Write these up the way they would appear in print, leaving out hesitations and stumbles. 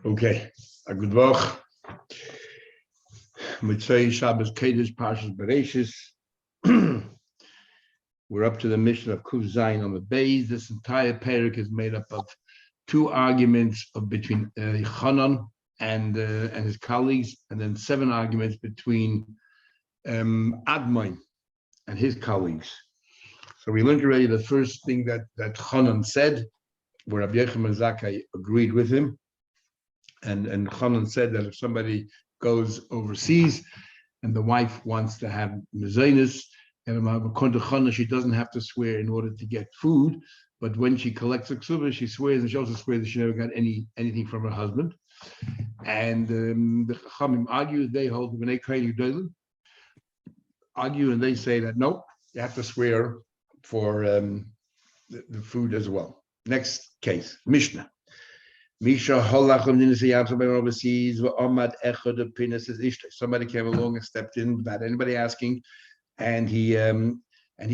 Okay, a good Woch. Mitzvah Shabbos Kodesh Parshas Bereshis. We're up to the mission of Kuf Zayin on the base. This entire parak is made up of two arguments between Chanan and his colleagues, and then 7 arguments between Admon and his colleagues. So we learned already the first thing that Chanan said, where Rabbi Yochanan Zakkai agreed with him. And Chanan said that if somebody goes overseas and the wife wants to have mezainis, and according to Chanan, she doesn't have to swear in order to get food, but when she collects a kesuvos, she swears, and she also swears that she never got anything from her husband. And the Chachamim argue, they hold the Bnei Kohen Gedolim, argue, and they say that no, you have to swear for the food as well. Next case, Mishnah. Misha overseas. Somebody came along and stepped in without anybody asking, and he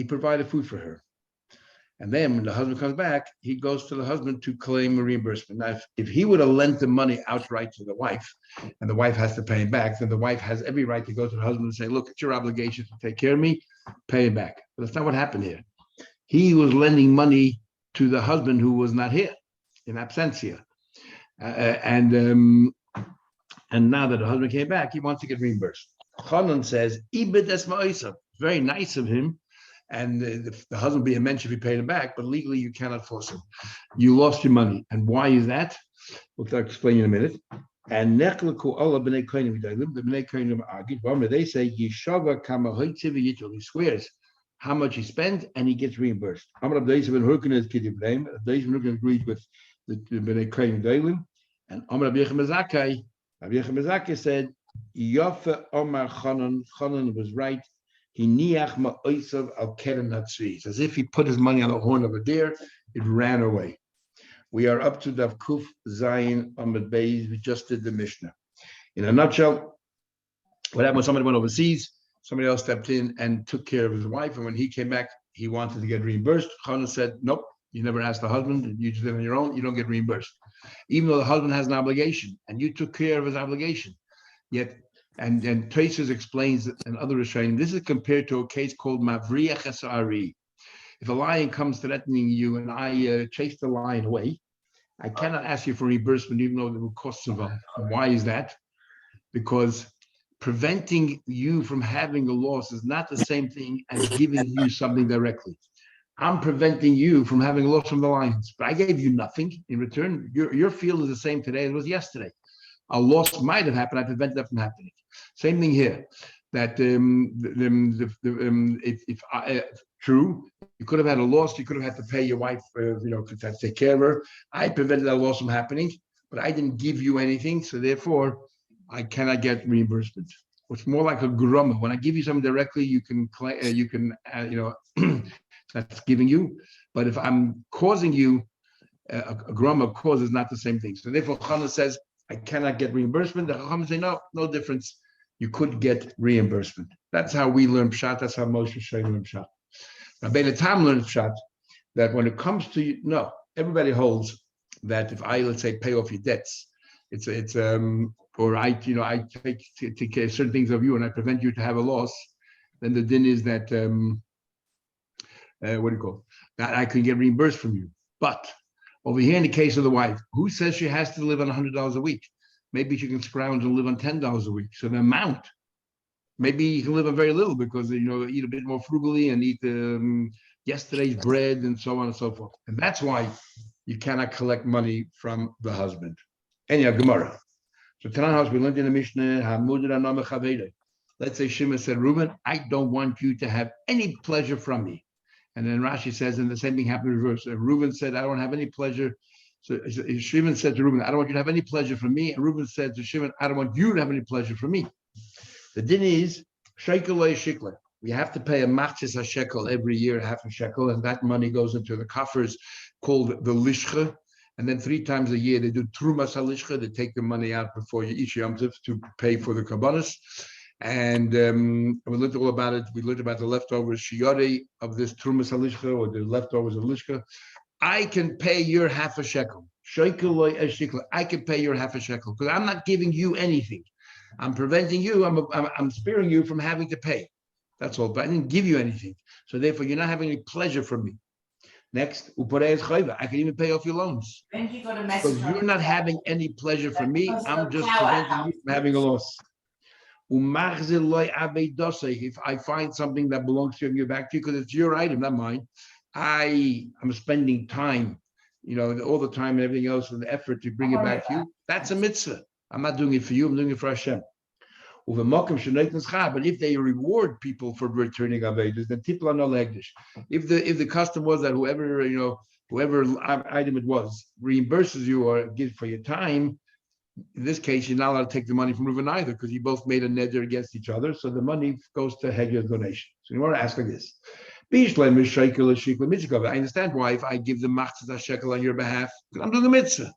provided food for her. And then when the husband comes back, he goes to the husband to claim a reimbursement. Now, if he would have lent the money outright to the wife, and the wife has to pay him back, then the wife has every right to go to the husband and say, "Look, it's your obligation to take care of me, pay him back." But that's not what happened here. He was lending money to the husband who was not here, in absentia. And now that the husband came back, he wants to get reimbursed. Chanan says, very nice of him, and the husband be a mensch if he paid him back, but legally you cannot force him. You lost your money. And why is that? We'll explain in a minute. And the Bnei Kohen argued, they say, Yishava kama hoitziv, he swears how much he spent, and he gets reimbursed. Amar Abdei ben Hurkan is Kidib Leim. Abdei ben Hurkan agreed with the Bnei Kohen Gedolim. And Amar Rabbi Yochanan Zakkai said, Yofa Omar Chanan was right. He niach ma'osav al keren hatzvi. It's as if he put his money on the horn of a deer, it ran away. We are up to Daf Kuf Zayin Amud Beis. We just did the Mishnah. In a nutshell, what happened when somebody went overseas, somebody else stepped in and took care of his wife, and when he came back, he wanted to get reimbursed. Chanan said, nope, you never asked the husband, you just live on your own, you don't get reimbursed. Even though the husband has an obligation, and you took care of his obligation. Yet, and Tosfos explains and other Rishonim, this is compared to a case called Mavriach Esari. If a lion comes threatening you and I chase the lion away, I cannot ask you for reimbursement, even though there will cost involved. Why is that? Because preventing you from having a loss is not the same thing as giving you something directly. I'm preventing you from having a loss from the lions, but I gave you nothing in return. Your field is the same today as it was yesterday. A loss might have happened. I prevented that from happening. Same thing here. That true, you could have had a loss. You could have had to pay your wife, to take care of her. I prevented that loss from happening, but I didn't give you anything, so therefore I cannot get reimbursement. It's more like a grumma. When I give you something directly, you can that's giving you. But if I'm causing you, a grumma cause is not the same thing. So therefore, Chanan says, I cannot get reimbursement. The Chachamim say, no difference. You could get reimbursement. That's how we learn Pshat. That's how Moshe Shai learned Pshat. Rabbeinu Tam learned Pshat, that when it comes to, everybody holds that if I, let's say, pay off your debts, or I take care of certain things of you and I prevent you to have a loss, then the din is that, that I can get reimbursed from you. But over here in the case of the wife, who says she has to live on $100 a week? Maybe she can scrounge and live on $10 a week. So the amount, maybe you can live on very little because, eat a bit more frugally and eat yesterday's bread and so on and so forth. And that's why you cannot collect money from the husband. Anyhow, Gemara. So Tanan, we learned in the Mishnah, let's say Shimon said, Reuben, I don't want you to have any pleasure from me. And then Rashi says, and the same thing happened in reverse. Reuben said, I don't have any pleasure. So Shimon said to Reuben, I don't want you to have any pleasure from me. And Reuben said to Shimon, I don't want you to have any pleasure from me. The din is, shekel shikla. We have to pay a machzis a shekel every year, half a shekel, and that money goes into the coffers called the lishcha. And then 3 times a year, they do trumas halishcha. They take the money out before you eat Yom Tov to pay for the kabbanis. And we learned all about it. We learned about the leftovers shiyari of this trumas halishcha, or the leftovers of lishcha. I can pay your half a shekel. I can pay your half a shekel because I'm not giving you anything. I'm preventing you. I'm sparing you from having to pay. That's all. But I didn't give you anything. So therefore, you're not having any pleasure from me. Next, I can even pay off your loans. Because you're not having any pleasure from me. I'm just preventing you from having a loss. If I find something that belongs to you and give back to you, because it's your item, not mine, I'm spending time, all the time and everything else and the effort to bring it back to you. That's a mitzvah. I'm not doing it for you. I'm doing it for Hashem. But if they reward people for returning avedas, then people are not legdish. If the custom was that whoever item it was reimburses you or gives for your time, in this case you're not allowed to take the money from Reuven either because you both made a neder against each other. So the money goes to Hegel donation. So you want to ask like this. I understand why if I give the machzah shekel on your behalf, I'm doing the mitzvah,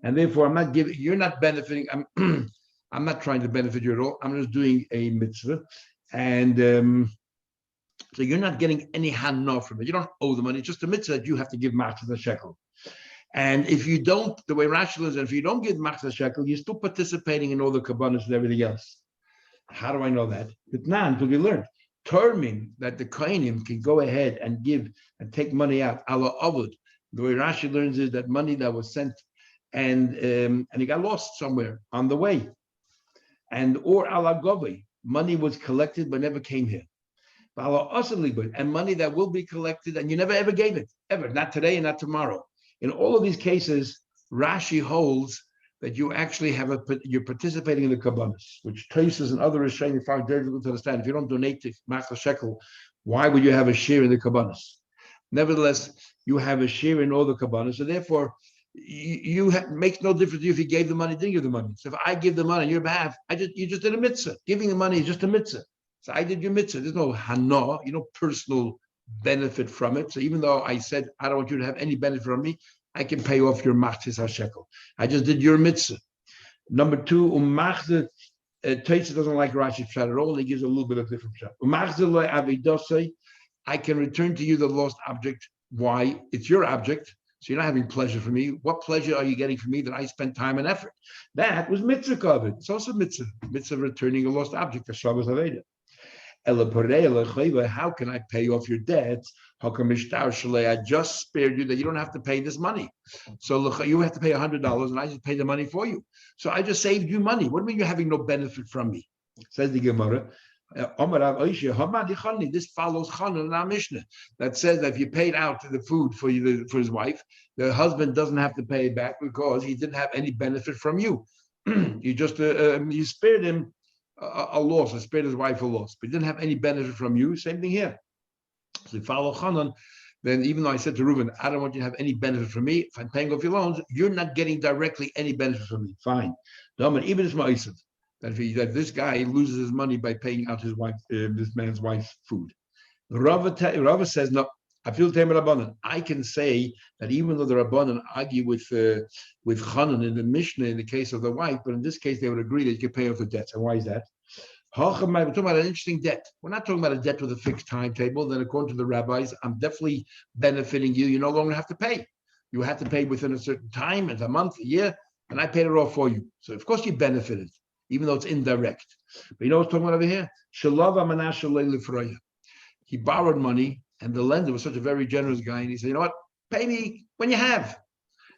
and therefore I'm not giving. You're not benefiting. I'm not trying to benefit you at all. I'm just doing a mitzvah, and so you're not getting any hana from it. You don't owe the money. It's just a mitzvah that you have to give machzah shekel. And if you don't, the way Rashi is, and if you don't give machzah shekel, you're still participating in all the kabbanas and everything else. How do I know that? Until we learned. Terming that the kohanim can go ahead and give and take money out, ala avod. The way Rashi learns is that money that was sent and it got lost somewhere on the way. And or ala govei, money was collected but never came here. And money that will be collected and you never ever gave it, ever, not today and not tomorrow. In all of these cases, Rashi holds that you actually you're participating in the kabbanas, which traces and other Rishonim find very difficult to understand. If you don't donate to machzah shekel, why would you have a share in the kabbanas? Nevertheless, you have a share in all the kabbanas, so therefore, makes no difference to you if you gave the money, didn't give the money. So if I give the money on your behalf, you just did a mitzvah. Giving the money is just a mitzvah. So I did your mitzvah. There's no hana, personal benefit from it. So even though I said I don't want you to have any benefit from me, I can pay off your machzah shekel. I just did your mitzvah. Number two, Taisa doesn't like Rashi pshat at all. He gives a little bit of different pshat. I can return to you the lost object. Why? It's your object. So you're not having pleasure from me. What pleasure are you getting from me that I spent time and effort? That was mitzvah covered. It's also mitzvah. Mitzvah returning a lost object. How can I pay off your debts? I just spared you that you don't have to pay this money. So look, you have to pay $100 and I just pay the money for you. So I just saved you money. What do you mean you're having no benefit from me? Says the Gemara. This follows Chanan in our Mishnah that says that if you paid out the food for his wife, the husband doesn't have to pay it back because he didn't have any benefit from you. You just you spared him a loss, or spared his wife a loss, but he didn't have any benefit from you. Same thing here. So if you follow Chanan, then even though I said to Reuven, I don't want you to have any benefit from me, if I'm paying off your loans, you're not getting directly any benefit from me. Fine. Even if that this guy loses his money by paying out his wife, this man's wife's food. Rava says, no, I feel Rabbanan. I can say that even though the Rabbanan argue with Chanan in the Mishnah in the case of the wife, but in this case they would agree that you can pay off the debts. And why is that? We're talking about an interesting debt. We're not talking about a debt with a fixed timetable. Then according to the rabbis, I'm definitely benefiting you. You no longer have to pay. You had to pay within a certain time, a month, a year, and I paid it off for you. So of course you benefited, even though it's indirect. But you know what's talking about over here? He borrowed money, and the lender was such a very generous guy, and he said, you know what? Pay me when you have.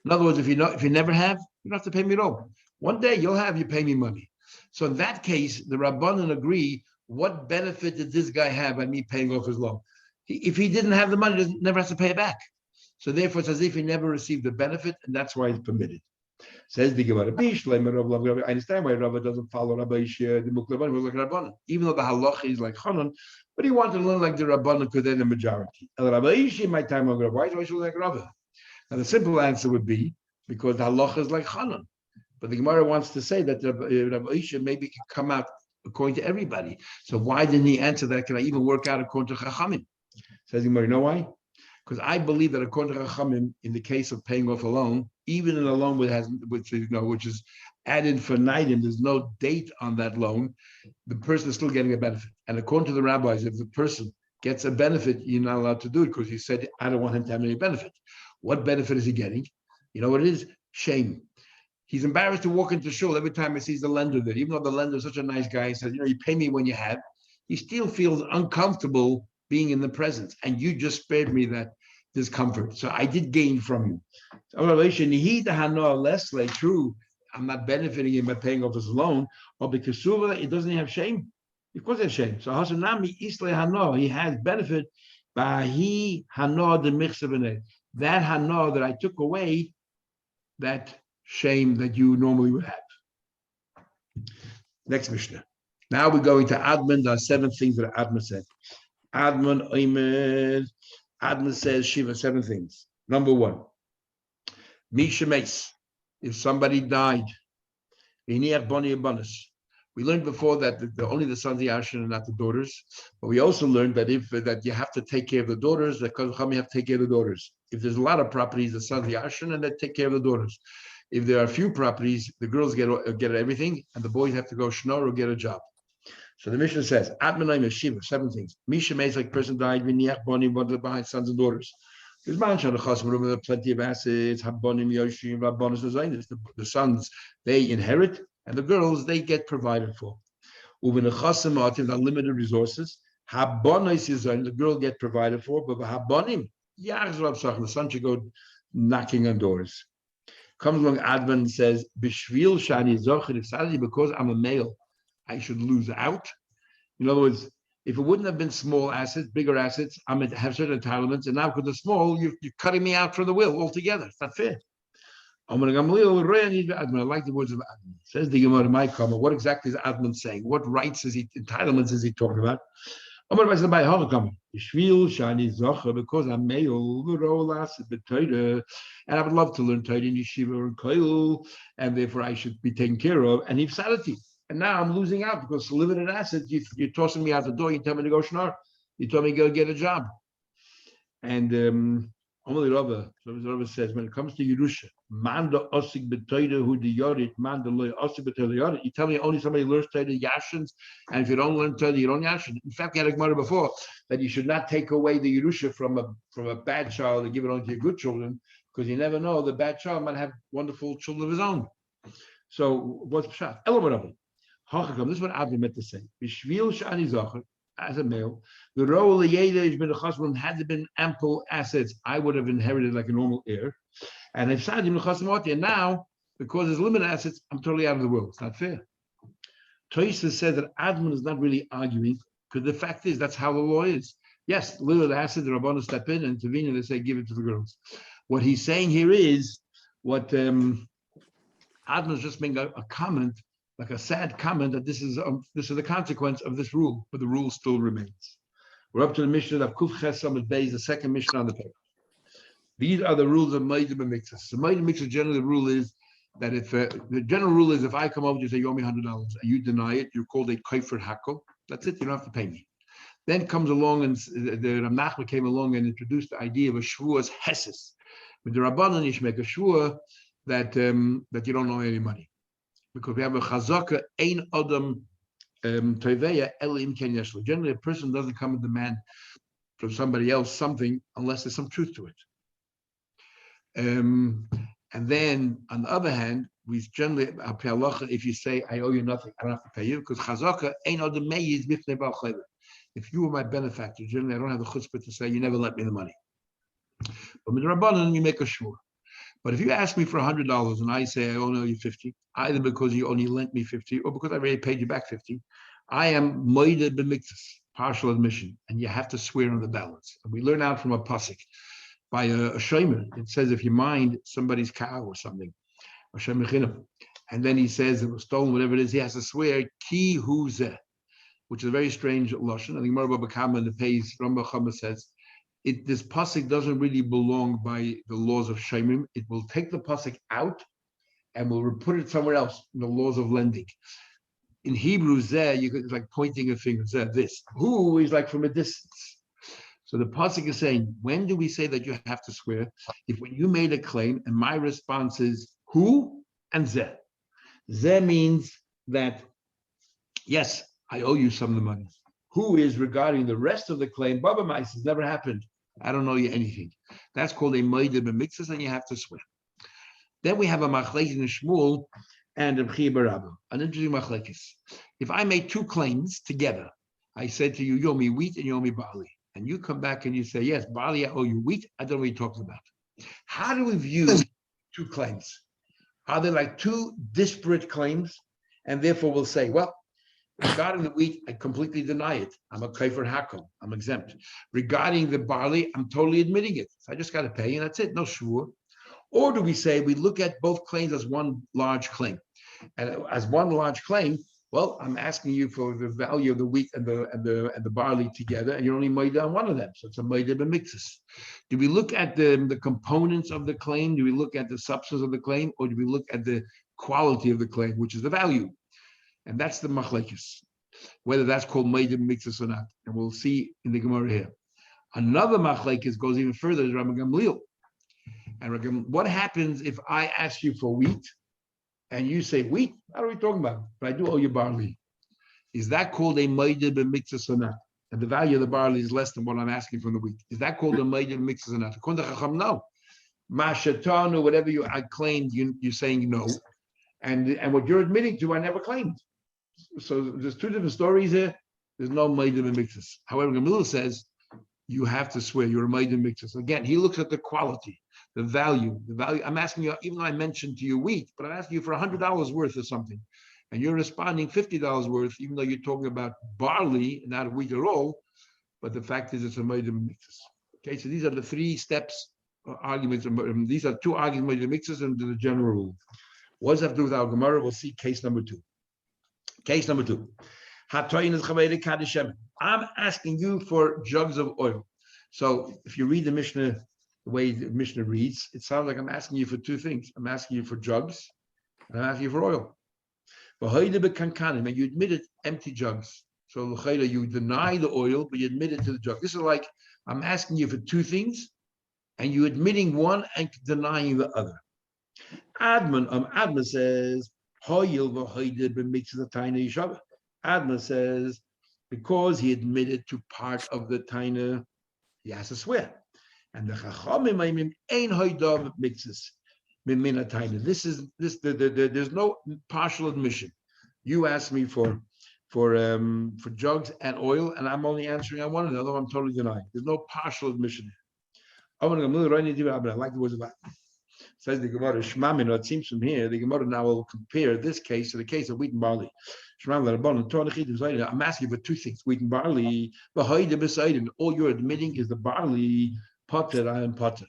In other words, if you never have, you don't have to pay me at all. One day you'll have, you pay me money. So in that case, the Rabbanan agree, what benefit did this guy have by me paying off his loan? If he didn't have the money, he never has to pay it back. So therefore, it's as if he never received the benefit, and that's why it's permitted. Says the Gemara, I understand why Rabba doesn't follow Rabbi Ishia, the Muklavani was like Rabbanan, even though the halacha is like Chanan, but he wanted to learn like the Rabbanan because they're the majority. Rabbi Ishia, my time of Rabbi, why should like Rabba? Now the simple answer would be because the halacha is like Chanan. But the Gemara wants to say that Rabbi Isha maybe can come out according to everybody. So why didn't he answer that? Can I even work out according to Chachamim? Says the Gemara, you know why? Because I believe that according to Chachamim, in the case of paying off a loan, even in a loan which is ad infinitum, there's no date on that loan, the person is still getting a benefit. And according to the rabbis, if the person gets a benefit, you're not allowed to do it because you said, I don't want him to have any benefit. What benefit is he getting? You know what it is? Shame. He's embarrassed to walk into shul every time he sees the lender there, even though the lender is such a nice guy. He says, you pay me when you have. He still feels uncomfortable being in the presence, and you just spared me that discomfort. So I did gain from you. Less like true. I'm not benefiting him by paying off his loan, or because it doesn't have shame. Of course, there's shame. So Hasanami Isle Hano, he has benefit by he Hano the Mixabene. That Hano that I took away, that shame that you normally would have. Next Mishnah. Now we're going to Admon. There are 7 things that Admon said. Admon says Shiva 7 things. Number 1, Misha Mace. If somebody died, we learned before that only the sons of Yashin and not the daughters. But we also learned that that you have to take care of the daughters, because you have to take care of the daughters. If there's a lot of properties, the sons of Yashin, and they take care of the daughters. If there are few properties, the girls get everything, and the boys have to go shnor or get a job. So the Mishnah says, Atmanayim Shiva, 7 things. Misha Meis, like person died, Viniach Bonim, behind sons and daughters. There's plenty of assets, Habonim, Yoshim, Rabbonis, the sons, they inherit, and the girls, they get provided for. Ubenechasim are limited resources. Habonis is the girl get provided for, but Habonim, the son should go knocking on doors. Comes along Advent and says, Bishvil Shani Zocher, if sadly because I'm a male, I should lose out. In other words, if it wouldn't have been small assets, bigger assets, I'm going to have certain entitlements, and now because they're small, you're cutting me out from the will altogether. It's not fair. I like the words of Admon. Says the Gemara, my comment, what exactly is Admon saying? What rights entitlements is he talking about? Because I'm male, and I would love to learn Torah in Yeshiva or in Koil, and therefore I should be taken care of, and Hifsadati. And now I'm losing out because limited assets, you're tossing me out the door, you tell me to go shnar, you tell me to go get a job. And only Rava says, when it comes to Yerusha, Manda Osik B'Toida who the Yorit, Manda Loy Osik B'Toida Yorit, you tell me only somebody learns Toida Yashins, and if you don't learn Toida, you don't Yashin. In fact, we had a Gemara before that you should not take away the Yerusha from a bad child and give it on to your good children, because you never know, the bad child might have wonderful children of his own. So what's Pshat? Element of it. This is what Abdi meant to say. Bishvil Shani Zocher, as a male, the role of Yeda been a chasman, had there been ample assets, I would have inherited like a normal heir. And if Sadim Chasmati, and now, because there's limited assets, I'm totally out of the world. It's not fair. Toysa said that Admon is not really arguing, because the fact is that's how the law is. Yes, limited assets, the Rabbanu step in and intervene and they say give it to the girls. What he's saying here is what Admon is just making a comment, like a sad comment, that this is the consequence of this rule, but the rule still remains. We're up to the Mishnah of Kuf Ches Samad Beis, the second Mishnah on the page. These are the rules of Ma'id B'Mikzas. So Ma'id B'Mikzas, generally the rule is that the general rule is if I come over to you say you owe me $100 and you deny it, you're called a Kaifer Hakol. That's it. You don't have to pay me. Then comes along and the Rav Nachman came along and introduced the idea of a Shvuas Heses. With the Rabbanan, you should make a Shvua that you don't owe any money. Because we have a chazaka, ein adam toveya elim ken yeshlo. Generally, a person doesn't come and demand from somebody else something unless there's some truth to it. And then, on the other hand, we generally, if you say, I owe you nothing, I don't have to pay you, because chazaka, ein adam meyiz bifnei bal chayver. If you were my benefactor, generally, I don't have the chutzpah to say, you never lent me the money. But with the Rabbanan, you make a shvur. But if you ask me for $100 and I say I only owe you 50, either because you only lent me 50 or because I already paid you back 50, I am moided b'mikzas, partial admission, and you have to swear on the balance. And we learn out from a pasuk by a shomer. It says if you mind somebody's cow or something, a shomer chinam, and then he says it was stolen, whatever it is, he has to swear ki hu zeh, which is a very strange lashon. I think Mar Baba Kama in the page Rambam Chama says, this pasuk doesn't really belong by the laws of Shemim. It will take the pasuk out and will put it somewhere else in the laws of lending. In Hebrew, zeh, it's like pointing a finger, zeh, this. Who is like from a distance. So the pasuk is saying, when do we say that you have to swear? If when you made a claim and my response is who and zeh. Zeh means that, yes, I owe you some of the money. Who is regarding the rest of the claim, Baba Mais has never happened. I don't know you anything. That's called a moide b'mikzas, and you have to swear. Then we have a machlekes in Shmuel and a B'chia Barabba, an interesting machlekes. If I made two claims together, I said to you, you owe me wheat and you owe me barley. And you come back and you say, yes, barley, I owe you wheat. I don't know what you're talking about. How do we view two claims? Are they like two disparate claims? And therefore we'll say, well, regarding the wheat, I completely deny it. I'm a kaifer hakel. I'm exempt. Regarding the barley, I'm totally admitting it. So I just got to pay and that's it. No shvur. Or do we say we look at both claims as one large claim? And as one large claim, well, I'm asking you for the value of the wheat and the barley together, and you're only made on one of them. So it's a made b'mikzas. Do we look at the components of the claim? Do we look at the substance of the claim, or do we look at the quality of the claim, which is the value? And that's the machlekes, whether that's called made b'mikzas or not. And we'll see in the Gemara here. Another machlekes goes even further, is Rabbi Gamliel. And what happens if I ask you for wheat and you say, wheat? What are we talking about? But I do owe you barley. Is that called a maida b'mikzas or not? And the value of the barley is less than what I'm asking from the wheat. Is that called a maida b'mikzas or not? According to Chacham, no. Mashatanu, whatever I claimed, you're saying no. And what you're admitting to, I never claimed. So there's two different stories here. There's no maida b'mikzas. However, Gamliel says, you have to swear you're a maida b'mikzas. Again, he looks at the quality. The value. I'm asking you, even though I mentioned to you wheat, but I'm asking you for $100 worth of something. And you're responding $50 worth, even though you're talking about barley, not wheat at all. But the fact is, it's a moed b'mikzas. Okay, so these are the three steps, arguments. These are two arguments, moed b'mikzas, and the general rule. What does that have to do with our Gemara? We'll see case number two. Case number two. I'm asking you for jugs of oil. So if you read the Mishnah, the way the Mishnah reads, it sounds like I'm asking you for two things. I'm asking you for jugs, and I'm asking you for oil. And you admitted empty jugs. So you deny the oil, but you admit it to the jug. This is like I'm asking you for two things, and you admitting one and denying the other. Adman says, Adman says, because he admitted to part of the taina, he has to swear. And the Chachamim ain hoidav mixes mimina taina. There's no partial admission. You asked me for jugs and oil, and I'm only answering on one another. I'm totally denying. There's no partial admission. I like the words of that. Says the Gemara, Shmamin, it seems from here, the Gemara now will compare this case to the case of wheat and barley. I'm asking for two things, wheat and barley. All you're admitting is the barley, potter, I am potter.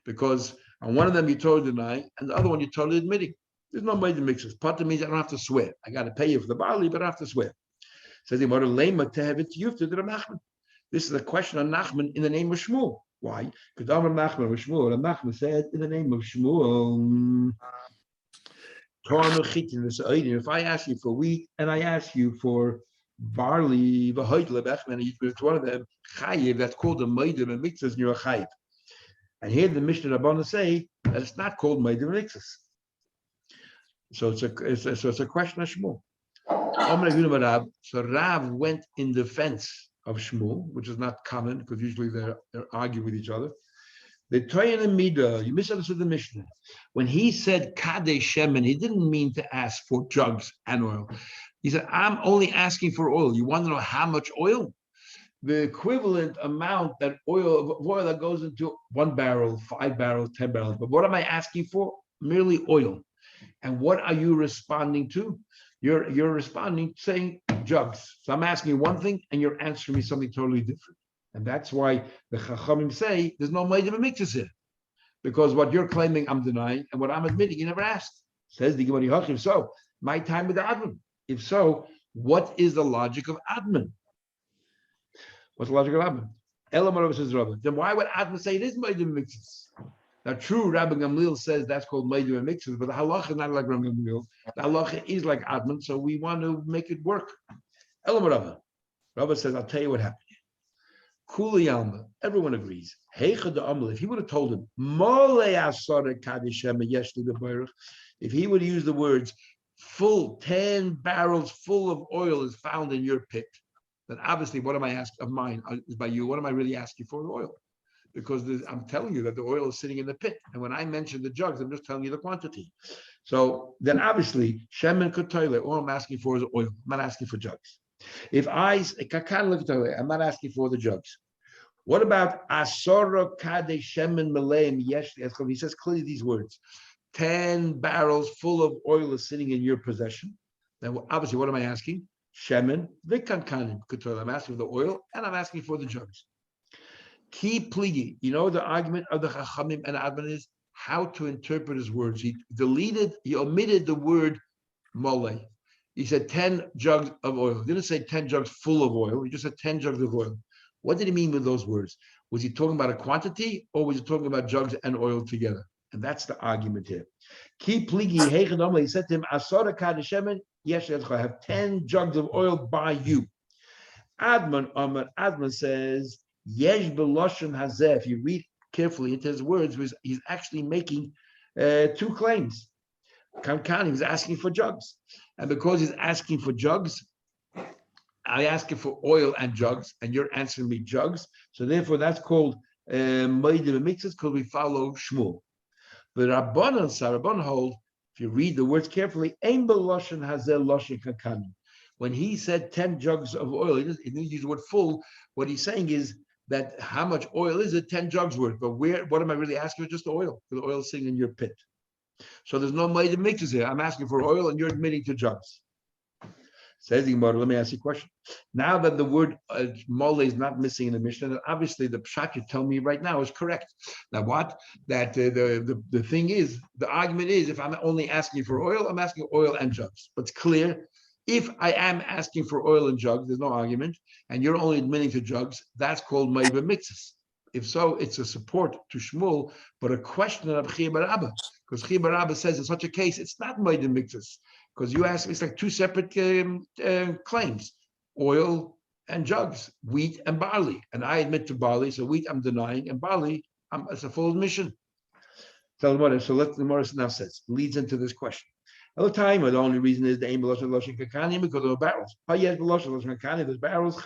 Because on one of them you totally deny, and the other one you're totally admitting. There's no way to mix it. Potter means I don't have to swear. I got to pay you for the barley, but I have to swear. Says the Gemara, this is a question on Nachman in the name of Shmuel. Why? Because Nachman said in the name of Shmuel, if I ask you for wheat and I ask you for barley, and you put one of them, chayiv, that's called a meidim and mixes, and you're a chayiv. And here the Mishnah Rabbana say that it's not called meidim and mixes. So it's a question of Shmuel. So Rav went in defense of Shmuel, which is not common because usually they're arguing with each other. The Toyin and Mida, you misunderstood the Mishnah. When he said Kadesh Shemen, he didn't mean to ask for jugs and oil. He said, I'm only asking for oil. You want to know how much oil? The equivalent amount of oil that goes into 1 barrel, 5 barrels, 10 barrels. But what am I asking for? Merely oil. And what are you responding to? You're responding saying jugs. So I'm asking you one thing and you're answering me something totally different. And that's why the Chachamim say there's no meidim and mixes here. Because what you're claiming I'm denying and what I'm admitting you never asked. Says the Gemara, if so, my time with the Adman. If so, what is the logic of Adman? What's the logic of Adman? Elamar says Rabbi. Then why would Adman say it is meidim and mixes? Now, true, Rabbi Gamliel says that's called meidim and mixes, but the halacha is not like Rabbi Gamliel. The halacha is like Adman, so we want to make it work. Elamar Rabbi. Rabbi says, I'll tell you what happened. Kuli Alma, everyone agrees. If he would have told him, if he would have used the words, full 10 barrels full of oil is found in your pit, then obviously what am I asking of mine is by you? What am I really asking for? Oil. because I'm telling you that the oil is sitting in the pit. And when I mention the jugs, I'm just telling you the quantity. So then obviously, shemen kotoile, all I'm asking for is oil. I'm not asking for jugs. If I'm not asking for the jugs. What about asoro kade shemen meleim yesh? He says clearly these words: 10 barrels full of oil is sitting in your possession. Now, obviously, what am I asking? Shemen v'kankanim kotoile. I'm asking for the oil, and I'm asking for the jugs. Key pligi. You know the argument of the Chachamim and Adman is how to interpret his words. He omitted the word mole. He said 10 jugs of oil. He didn't say 10 jugs full of oil. He just said 10 jugs of oil. What did he mean with those words? Was he talking about a quantity or was he talking about jugs and oil together? And that's the argument here. Key pligi. He said to him, Asora kadeshemen, yes, I have 10 jugs of oil by you. Adman says, Yesh b'loshen hazeh. If you read carefully into his words, he's actually making 2 claims. Kankani was asking for jugs, and because he's asking for jugs, I ask him for oil and jugs, and you're answering me jugs. So therefore, that's called Moedim Mixes, because we follow Shmuel. The Rabbanan hold. If you read the words carefully, Ein b'loshen hazeh loshen kankani. When he said 10 jugs of oil, he didn't use the word full. What he's saying is that how much oil is it? 10 jugs worth. But what am I really asking for? Just the oil. The oil sitting in your pit. So there's no way to mixes here. I'm asking for oil and you're admitting to jugs. Says the Gemara, let me ask you a question. Now that the word mole is not missing in the Mishnah, obviously the pshat you tell me right now is correct. Now what? That the thing is, the argument is, if I'm only asking for oil, I'm asking oil and jugs. But it's clear, if I am asking for oil and jugs, there's no argument, and you're only admitting to jugs, that's called meiba mixes. If so, it's a support to Shmuel, but a question of Chiya bar Abba, because Chiya bar Abba says in such a case, it's not meiba mixes, because you ask, it's like 2 separate claims, oil and jugs, wheat and barley, and I admit to barley, so wheat I'm denying, and barley, it's a full admission. So the Gemara now says, leads into this question. All the time, the only reason is the aim because of the barrels. There's barrels,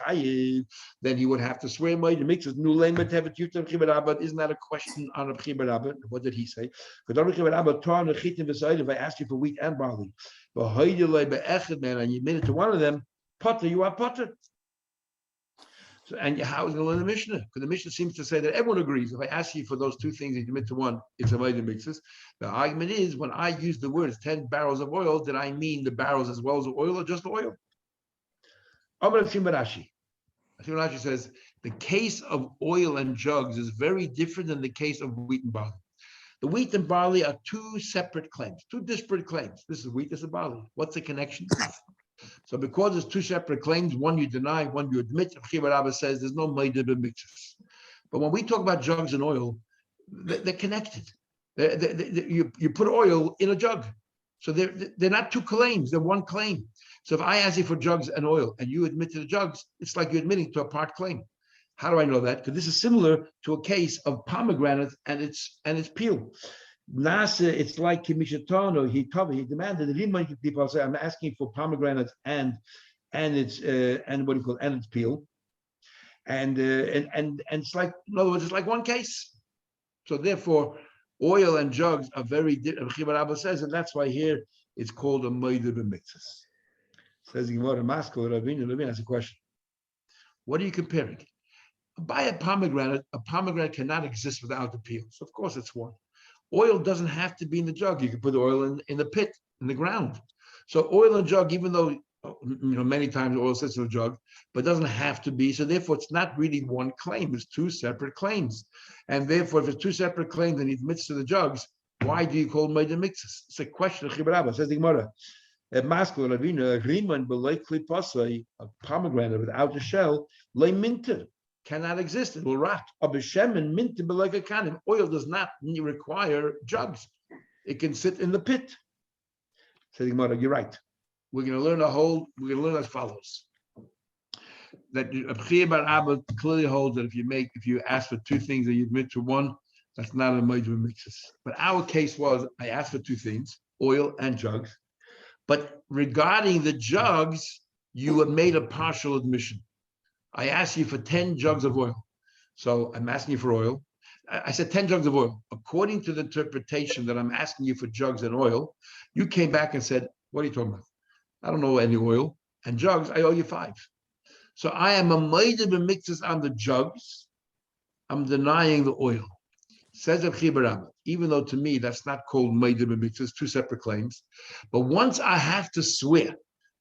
then he would have to swear by the mixes. But isn't that a question on a Chibarabba? What did he say? If I asked you for wheat and barley, and you admit it to one of them, potter, you are potter. So, and how is it going to learn the Mishnah? Because the Mishnah seems to say that everyone agrees. If I ask you for those 2 things and you admit to one, it's a meidim mixes. The argument is, when I use the words 10 barrels of oil, did I mean the barrels as well as the oil or just the oil? Rashi says, the case of oil and jugs is very different than the case of wheat and barley. The wheat and barley are 2 separate claims, 2 disparate claims. This is wheat, this is barley. What's the connection? So because there's 2 separate claims, one you deny, one you admit, Chiya bar Abba says there's no meidim mixes. But when we talk about jugs and oil, they're connected. You put oil in a jug. So they're not 2 claims, they're 1 claim. So if I ask you for jugs and oil and you admit to the jugs, it's like you're admitting to a part claim. How do I know that? Because this is similar to a case of pomegranate and its peel. Nasa, it's like Kimishatano, he demanded that people say, I'm asking for pomegranate and its and what do you call it, and its peel. And it's like, in other words, it's like 1 case. So therefore, oil and jugs are very different. Chiya bar Abba says, and that's why here it's called a meidim mixes. Says the Gemara, Maskal Ravina has a question. What are you comparing? By a pomegranate cannot exist without the peel. So of course it's 1. Oil doesn't have to be in the jug. You can put oil in the pit, in the ground. So oil and jug, even though many times oil sits in a jug, but doesn't have to be. So therefore, it's not really 1 claim. It's 2 separate claims. And therefore, if it's 2 separate claims and he admits to the jugs, why do you call meidim mixes? It's a question of Chiya bar Abba. Says the Gemara, a pomegranate without a shell, minter, cannot exist. It will rot. Oil does not require jugs. It can sit in the pit. Says the Gemara, you're right. We're going to learn as follows. That Chiya bar Abba clearly holds that if you ask for 2 things and you admit to 1, that's not a meidim mixes. But our case was, I asked for 2 things, oil and jugs. But regarding the jugs, you have made a partial admission. I asked you for 10 jugs of oil. So I'm asking you for oil. I said 10 jugs of oil. According to the interpretation that I'm asking you for jugs and oil, you came back and said, what are you talking about? I don't know any oil. And jugs, I owe you 5. So I am a meider b'miktzas on the jugs. I'm denying the oil. Says Reb Chibarama, even though to me that's not called meider b'miktzas, 2 separate claims. But once I have to swear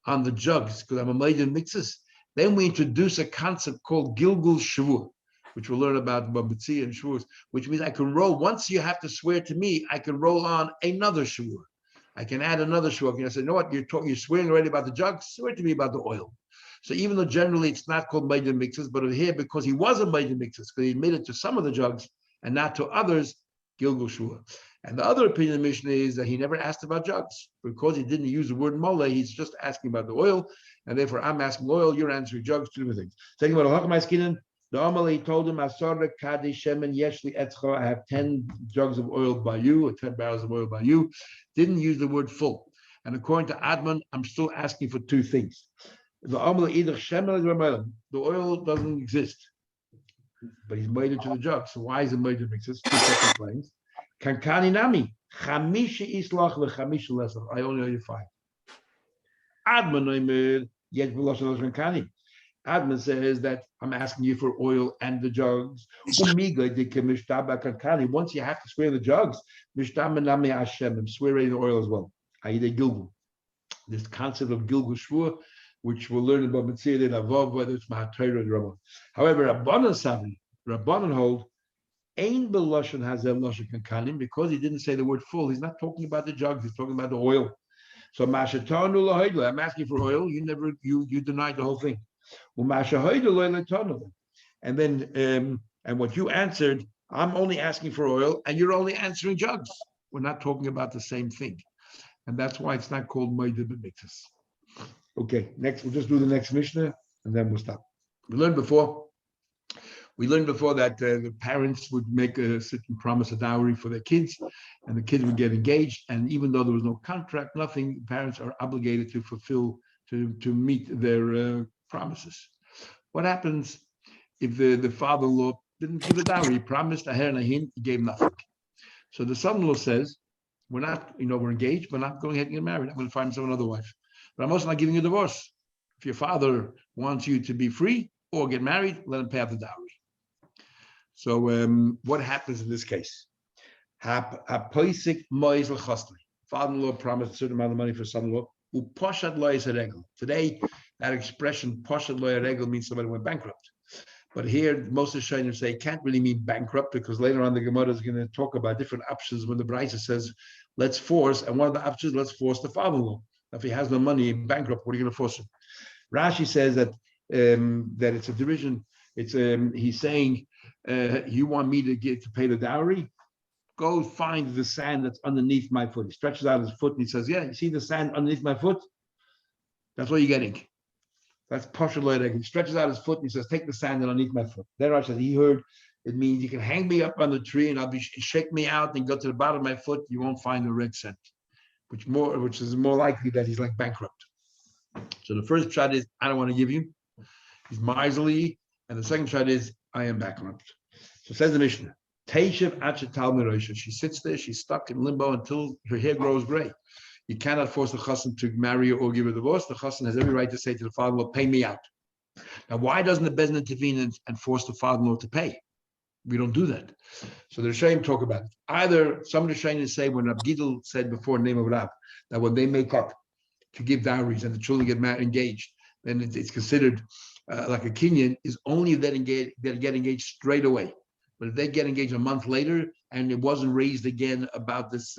on the jugs, because I'm a meider b'miktzas, then we introduce a concept called Gilgul Shavua, which we'll learn about Babitzi and Shavuos, which means I can roll, once you have to swear to me, I can roll on another Shavua. I can add another Shavua. I say, you know what, you're swearing already about the jug, swear to me about the oil. So even though generally it's not called Meidim Mixes, but over here, because he was a Meidim Mixes, because he admitted to some of the jugs and not to others, Gilgul Shua. And the other opinion of the Mishnah is that he never asked about jugs. Because he didn't use the word mole, he's just asking about the oil, and therefore I'm asking oil, you're answering jugs, 2 different things. Second of all, the Amalei told him, Asara Kadi Shemen Yeshli Etzcha, I have 10 jugs of oil by you, or 10 barrels of oil by you. Didn't use the word full. And according to Adman, I'm still asking for 2 things. The Amalei either Shemen, the oil doesn't exist, but he's made it to the jug. So why is it made to exist? 2 separate claims. Kankani Nami, Chamisha Islach Chamisha Lesser. I only owe you 5. Adman yet Kankani. Adman says that I'm asking you for oil and the jugs. Once you have to swear the jugs, I'm swearing the oil as well. This concept of Gilgul Shvua, which we'll learn about Mitzvah and Avav, whether it's Mahatayr or Rabban. However, Rabbanan hold, Ein Beloshan has a Loshan Kankanim, because he didn't say the word full. He's not talking about the jugs, he's talking about the oil. So Mashatanu Lahaidla, I'm asking for oil, you denied the whole thing. And then, and what you answered, I'm only asking for oil, and you're only answering jugs. We're not talking about the same thing. And that's why it's not called Meidah B'Miktzas. Okay, next, we'll just do the next Mishnah, and then we'll stop. We learned before that the parents would make a certain promise, a dowry for their kids, and the kids would get engaged. And even though there was no contract, nothing, parents are obligated to fulfill, to meet their promises. What happens if the father-in-law didn't give a dowry? He promised a her and a hin, he gave nothing. So the son-in-law says, we're not, we're engaged, but not going ahead and get married. I'm going to find myself another wife. But I'm also not giving you a divorce. If your father wants you to be free or get married, let him pay out the dowry. So what happens in this case? Father-in-law promised a certain amount of money for son-in-law. Today, that expression, poshat lo regel, means somebody went bankrupt. But here, most of the Shainim say it can't really mean bankrupt, because later on the Gemara is going to talk about different options when the Brisa says, let's force, and one of the options, let's force the father-in-law. If he has no money, bankrupt, what are you going to force him? Rashi says that that it's a derision. It's he's saying, you want me to pay the dowry? Go find the sand that's underneath my foot. He stretches out his foot and he says, yeah, you see the sand underneath my foot? That's what you're getting. That's partial loyalty. He stretches out his foot and he says, take the sand underneath my foot. Then Rashi says, he heard, it means you can hang me up on the tree and shake me out and go to the bottom of my foot. You won't find the red cent, which is more likely that he's like bankrupt. So the first shot is, I don't want to give you. He's miserly. And the second shot is, I am bankrupt. So says the Mishnah, she sits there, she's stuck in limbo until her hair grows gray. You cannot force the chassan to marry or give a divorce. The chassan has every right to say to the father-in-law, pay me out. Now, why doesn't the Bezdin intervene and force the father-in-law to pay? We don't do that. So the Rishonim talk about it. Either some of the Rishonim say, when Rab Gidl said before in the name of Rab, that when they make up to give dowries and the children get married, engaged, then it's considered like a kinyan, is only that get engaged straight away. But if they get engaged a month later and it wasn't raised again about this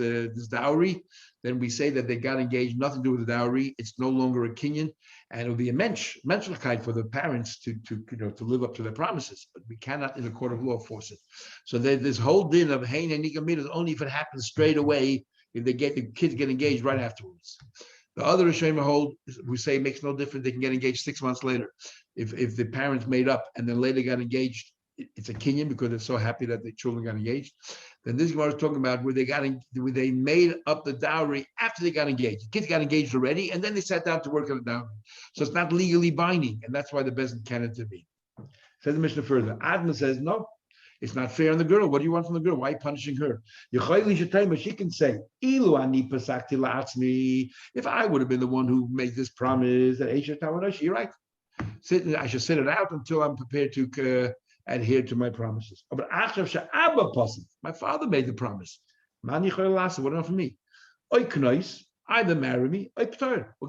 dowry, then we say that they got engaged, nothing to do with the dowry. It's no longer a kinyan, and it will be a menschlichkeit for the parents to live up to their promises. But we cannot, in a court of law, force it. So this whole din of hein and nikamid is only if it happens straight away. If the kids get engaged right afterwards. The other Rishonim hold, we say it makes no difference. They can get engaged 6 months later. If the parents made up and then later got engaged, it's a kinyan because they're so happy that the children got engaged. Then this Gemara is talking about where they made up the dowry after they got engaged. The kids got engaged already, and then they sat down to work on the dowry. So it's not legally binding, and that's why the Bezdin can't intervene. Says the Mishnah further. Adma says, no, It's not fair on the girl. What do you want from the girl? Why are you punishing her? She can say, if I would have been the one who made this promise, you're right. I should sit it out until I'm prepared to adhere to my promises. But my father made the promise. What enough for me? Either marry me or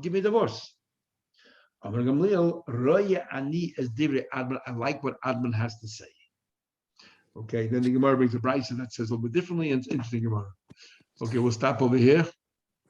give me a divorce. I like what Adman has to say. Okay, then the Gemara brings a brisa that says a little bit differently, and it's interesting Gemara. Okay, we'll stop over here.